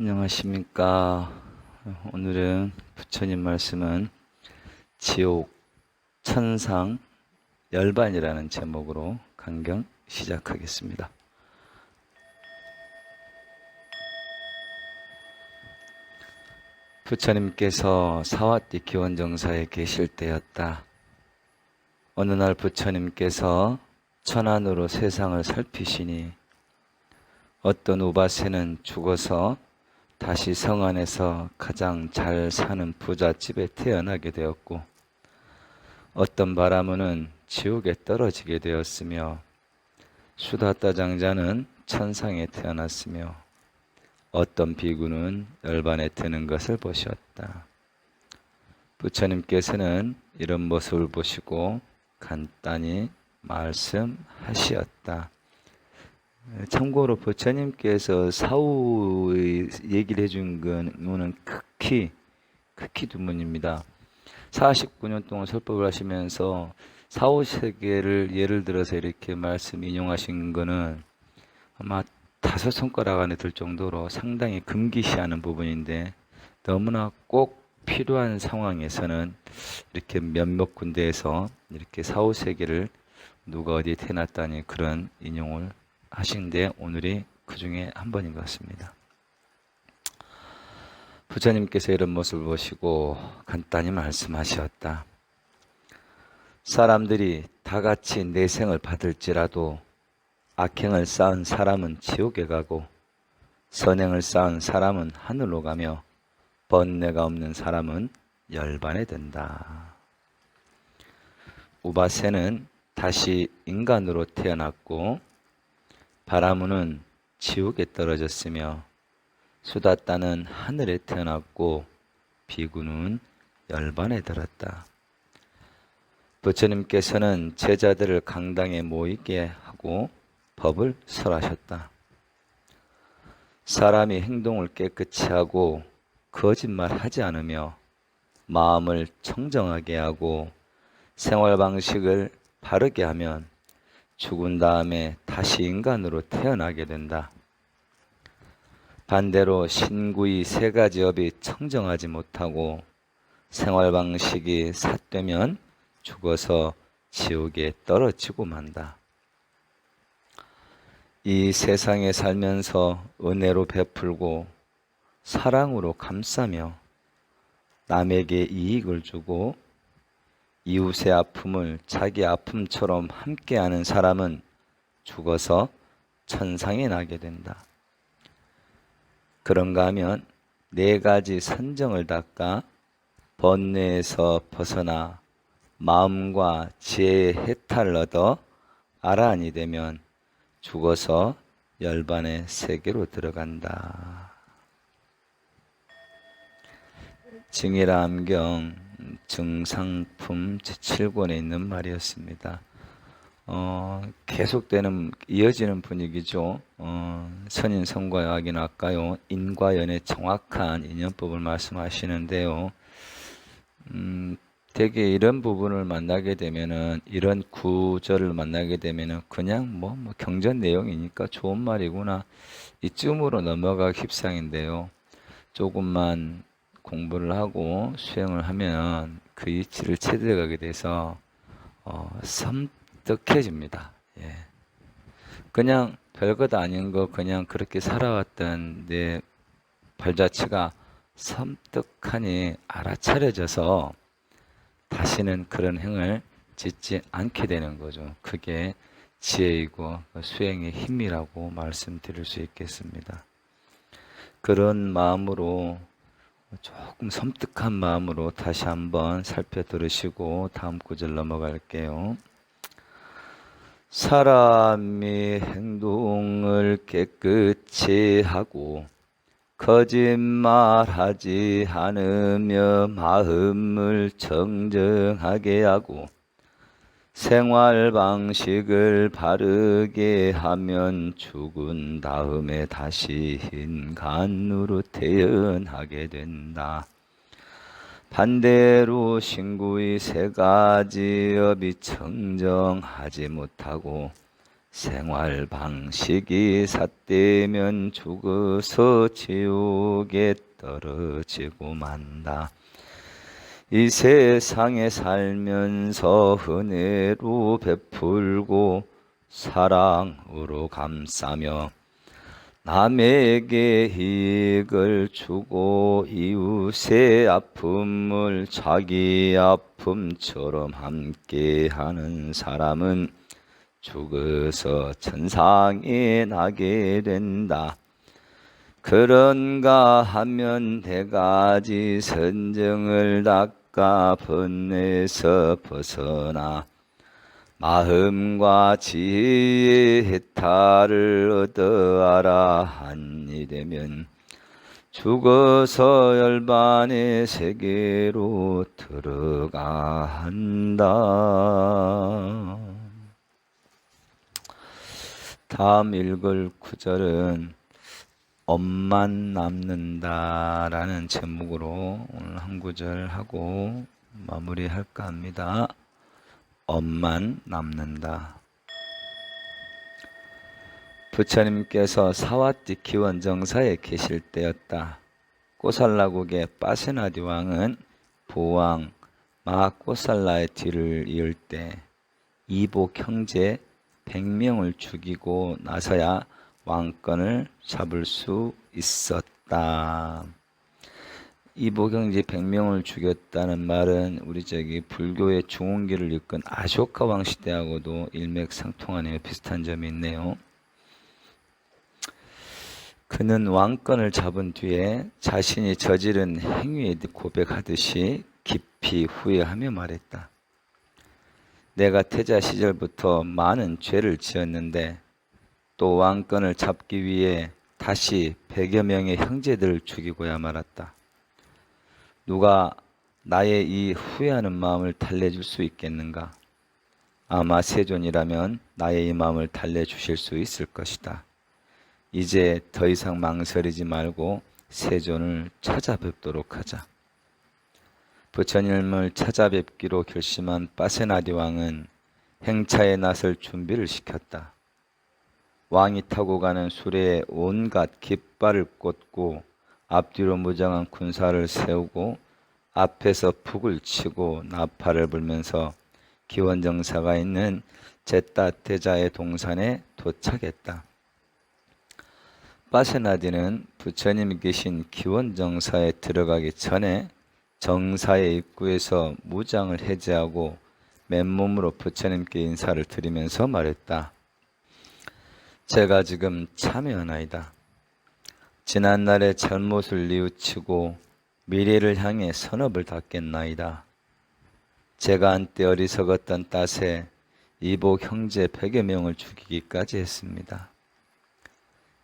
안녕하십니까. 오늘은 부처님 말씀은 지옥, 천상, 열반이라는 제목으로 강경 시작하겠습니다. 부처님께서 사와띠 기원정사에 계실 때였다. 어느 날 부처님께서 천안으로 세상을 살피시니 어떤 우바세는 죽어서 다시 성 안에서 가장 잘 사는 부잣집에 태어나게 되었고, 어떤 바라문은 지옥에 떨어지게 되었으며, 수다따 장자는 천상에 태어났으며, 어떤 비구는 열반에 드는 것을 보셨다. 부처님께서는 이런 모습을 보시고 간단히 말씀하시었다. 참고로 부처님께서 사후의 얘기를 해준 거는 극히 드문입니다. 49년 동안 설법을 하시면서 사후세계를 예를 들어서 이렇게 말씀 인용하신 거는 아마 5손가락 안에 들 정도로 상당히 금기시하는 부분인데, 너무나 꼭 필요한 상황에서는 이렇게 몇몇 군데에서 이렇게 사후세계를 누가 어디에 태어났다니 그런 인용을 하신데, 오늘이 그 중에 한 번인 것 같습니다. 부처님께서 이런 모습을 보시고 간단히 말씀하셨다. 사람들이 다 같이 내생을 받을지라도 악행을 쌓은 사람은 지옥에 가고 선행을 쌓은 사람은 하늘로 가며 번뇌가 없는 사람은 열반에 든다. 우바세는 다시 인간으로 태어났고, 바라문은 지옥에 떨어졌으며, 수다따는 하늘에 태어났고, 비구는 열반에 들었다. 부처님께서는 제자들을 강당에 모이게 하고 법을 설하셨다. 사람이 행동을 깨끗이 하고 거짓말하지 않으며 마음을 청정하게 하고 생활 방식을 바르게 하면 죽은 다음에 다시 인간으로 태어나게 된다. 반대로 신구의 3가지 업이 청정하지 못하고 생활 방식이 삿되면 죽어서 지옥에 떨어지고 만다. 이 세상에 살면서 은혜로 베풀고 사랑으로 감싸며 남에게 이익을 주고 이웃의 아픔을 자기 아픔처럼 함께하는 사람은 죽어서 천상에 나게 된다. 그런가 하면 4가지 선정을 닦아 번뇌에서 벗어나 마음과 지혜의 해탈을 얻어 아라한이 되면 죽어서 열반의 세계로 들어간다. 증일암경 증상품 제7권에 있는 말이었습니다. 계속되는 이어지는 분위기죠. 선인성과 약이나 아까요 인과 연의 정확한 인연법을 말씀하시는데요. 되게 이런 부분을 만나게 되면은, 이런 구절을 만나게 되면은 그냥 뭐 경전 내용이니까 좋은 말이구나 이쯤으로 넘어가기 십상인데요. 조금만 공부를 하고 수행을 하면 그 이치를 체득하게 돼서 섬뜩해집니다. 예. 그냥 별것 아닌 거 그냥 그렇게 살아왔던 내 발자취가 섬뜩하니 알아차려져서 다시는 그런 행을 짓지 않게 되는 거죠. 그게 지혜이고 수행의 힘이라고 말씀드릴 수 있겠습니다. 그런 마음으로, 조금 섬뜩한 마음으로 다시 한번 살펴 들으시고 다음 구절 넘어갈게요. 사람이 행동을 깨끗이 하고 거짓말하지 않으며 마음을 청정하게 하고 생활 방식을 바르게 하면 죽은 다음에 다시 인간으로 태어나게 된다. 반대로 신구의 3가지 업이 청정하지 못하고 생활 방식이 삿되면 죽어서 지옥에 떨어지고 만다. 이 세상에 살면서 은혜로 베풀고 사랑으로 감싸며 남에게 이익을 주고 이웃의 아픔을 자기 아픔처럼 함께하는 사람은 죽어서 천상에 나게 된다. 그런가 하면 100가지 선정을 닦아 번뇌에서 벗어나 마음과 지혜의 해탈을 얻어하라 한이 되면 죽어서 열반의 세계로 들어가 한다. 다음 읽을 구절은 엄만 남는다 라는 제목으로 오늘 한 구절 하고 마무리할까 합니다. 엄만 남는다. 부처님께서 사와띠 기원정사에 계실 때였다. 꼬살라국의 빠세나디 왕은 보왕 마꼬살라의 뒤를 이을 때 이복 형제 100명을 죽이고 나서야 왕권을 잡을 수 있었다. 이복 형제 100명을 죽였다는 말은 우리 불교의 중홍기를 이끈 아쇼카 왕 시대하고도 일맥상통하네요. 비슷한 점이 있네요. 그는 왕권을 잡은 뒤에 자신이 저지른 행위에 고백하듯이 깊이 후회하며 말했다. 내가 태자 시절부터 많은 죄를 지었는데 또 왕권을 잡기 위해 다시 100여 명의 형제들을 죽이고야 말았다. 누가 나의 이 후회하는 마음을 달래줄 수 있겠는가? 아마 세존이라면 나의 이 마음을 달래주실 수 있을 것이다. 이제 더 이상 망설이지 말고 세존을 찾아뵙도록 하자. 부처님을 찾아뵙기로 결심한 빠세나디 왕은 행차에 나설 준비를 시켰다. 왕이 타고 가는 수레에 온갖 깃발을 꽂고 앞뒤로 무장한 군사를 세우고 앞에서 북을 치고 나팔을 불면서 기원정사가 있는 제따테자의 동산에 도착했다. 빠세나디는 부처님이 계신 기원정사에 들어가기 전에 정사의 입구에서 무장을 해제하고 맨몸으로 부처님께 인사를 드리면서 말했다. 제가 지금 참여하나이다. 지난날의 잘못을 뉘우치고 미래를 향해 선업을 닦겠나이다. 제가 한때 어리석었던 탓에 이복 형제 100여 명을 죽이기까지 했습니다.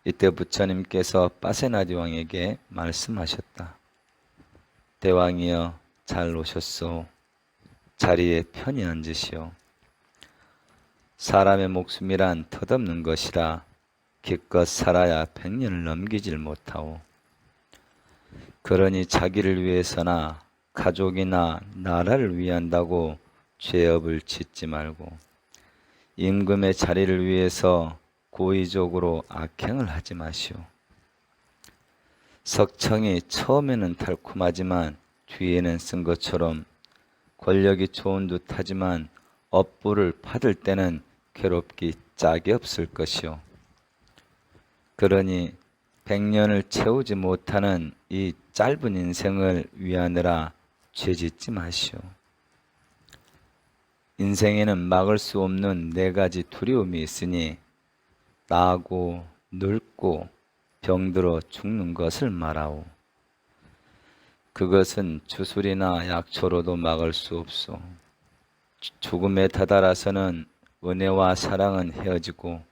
이때 부처님께서 빠세나디 왕에게 말씀하셨다. 대왕이여 잘 오셨소. 자리에 편히 앉으시오. 사람의 목숨이란 덧없는 것이라 기껏 살아야 100년을 넘기질 못하오. 그러니 자기를 위해서나 가족이나 나라를 위한다고 죄업을 짓지 말고 임금의 자리를 위해서 고의적으로 악행을 하지 마시오. 석청이 처음에는 달콤하지만 뒤에는 쓴 것처럼 권력이 좋은 듯 하지만 업보를 받을 때는 괴롭기 짝이 없을 것이오. 그러니 100년을 채우지 못하는 이 짧은 인생을 위하느라 죄짓지 마시오. 인생에는 막을 수 없는 4가지 두려움이 있으니 나고 늙고 병들어 죽는 것을 말하오. 그것은 주술이나 약초로도 막을 수 없소. 죽음에 다다라서는 은혜와 사랑은 헤어지고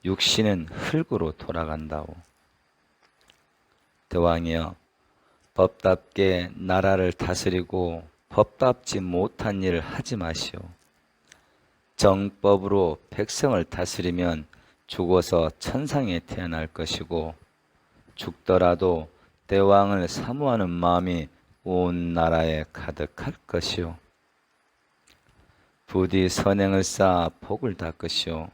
육신은 흙으로 돌아간다오. 대왕이여, 법답게 나라를 다스리고 법답지 못한 일을 하지 마시오. 정법으로 백성을 다스리면 죽어서 천상에 태어날 것이고 죽더라도 대왕을 사모하는 마음이 온 나라에 가득할 것이오. 부디 선행을 쌓아 복을 닦으시오.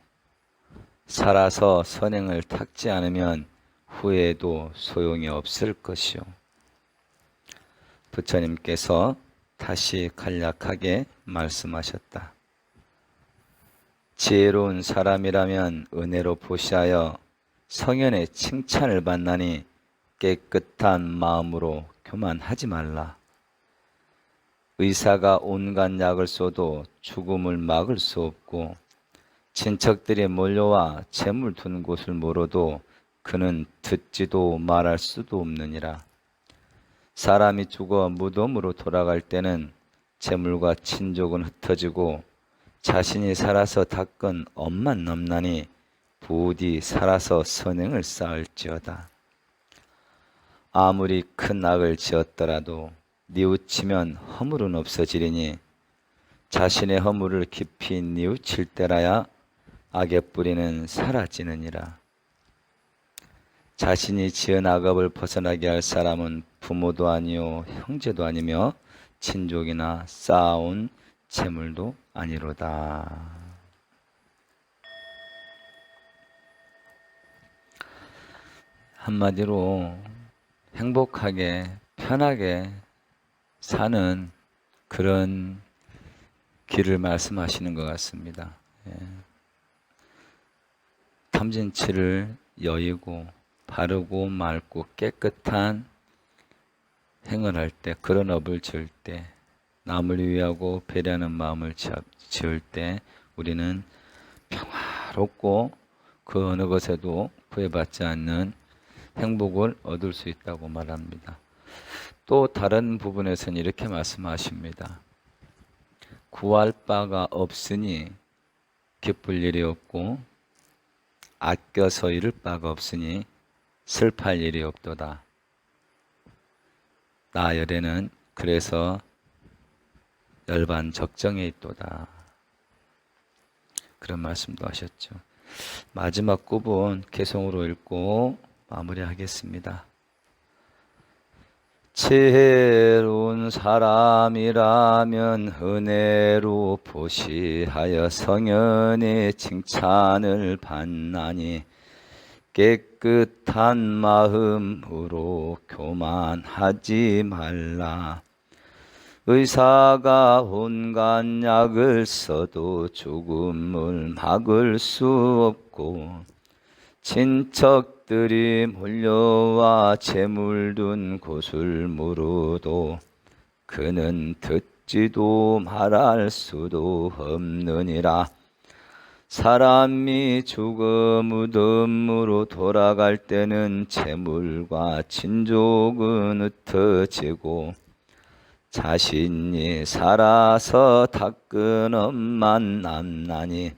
살아서 선행을 닦지 않으면 후에도 소용이 없을 것이요. 부처님께서 다시 간략하게 말씀하셨다. 지혜로운 사람이라면 은혜로 보시하여 성현의 칭찬을 받나니 깨끗한 마음으로 교만하지 말라. 의사가 온갖 약을 쏘도 죽음을 막을 수 없고 친척들이 몰려와 재물 둔 곳을 물어도 그는 듣지도 말할 수도 없느니라. 사람이 죽어 무덤으로 돌아갈 때는 재물과 친족은 흩어지고 자신이 살아서 닦은 업만 남나니 부디 살아서 선행을 쌓을지어다. 아무리 큰 악을 지었더라도 뉘우치면 허물은 없어지리니 자신의 허물을 깊이 뉘우칠 때라야 악의 뿌리는 사라지느니라. 자신이 지은 악업을 벗어나게 할 사람은 부모도 아니요 형제도 아니며 친족이나 쌓아온 재물도 아니로다. 한마디로 행복하게 편하게 사는 그런 길을 말씀하시는 것 같습니다. 탐진치를 여의고 바르고 맑고 깨끗한 행을 할 때, 그런 업을 지을 때, 남을 위하고 배려하는 마음을 지을 때 우리는 평화롭고 그 어느 것에도 구애받지 않는 행복을 얻을 수 있다고 말합니다. 또 다른 부분에서는 이렇게 말씀하십니다. 구할 바가 없으니 기쁠 일이 없고 아껴서 이룰 바가 없으니 슬퍼할 일이 없도다. 나 열에는 그래서 열반 적정에 있도다. 그런 말씀도 하셨죠. 마지막 구분 개성으로 읽고 마무리하겠습니다. 지혜로운 사람이라면 은혜로 보시하여 성현의 칭찬을 받나니 깨끗한 마음으로 교만하지 말라. 의사가 온갖 약을 써도 죽음을 막을 수 없고 친척들이 몰려와 재물 둔 곳을 물어도 그는 듣지도 말할 수도 없느니라. 사람이 죽어 무덤으로 돌아갈 때는 재물과 친족은 흩어지고 자신이 살아서 닦은 업만 남나니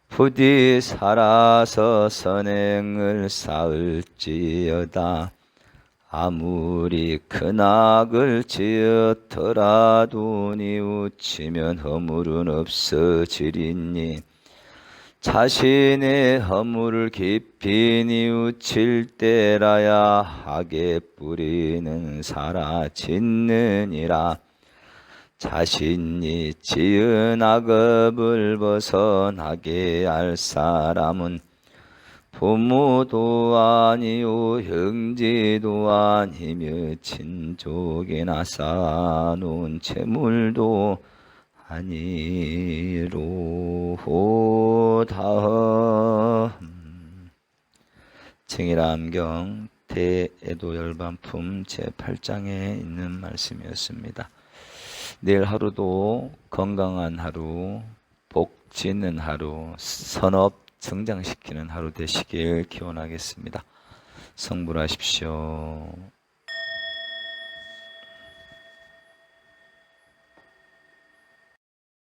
부디 살아서 선행을 쌓을지어다. 아무리 큰 악을 지었더라도 뉘우치면 허물은 없어지리니 자신의 허물을 깊이 뉘우칠 때라야 악의 뿌리는 사라지느니라. 자신이 지은 악업을 벗어나게 할 사람은 부모도 아니요 형제도 아니며 친족이나 쌓아놓은 재물도 아니로다. 정일암경 대애도열반품 제8장에 있는 말씀이었습니다. 내일 하루도 건강한 하루, 복 짓는 하루, 선업 성장시키는 하루 되시길 기원하겠습니다. 성불하십시오.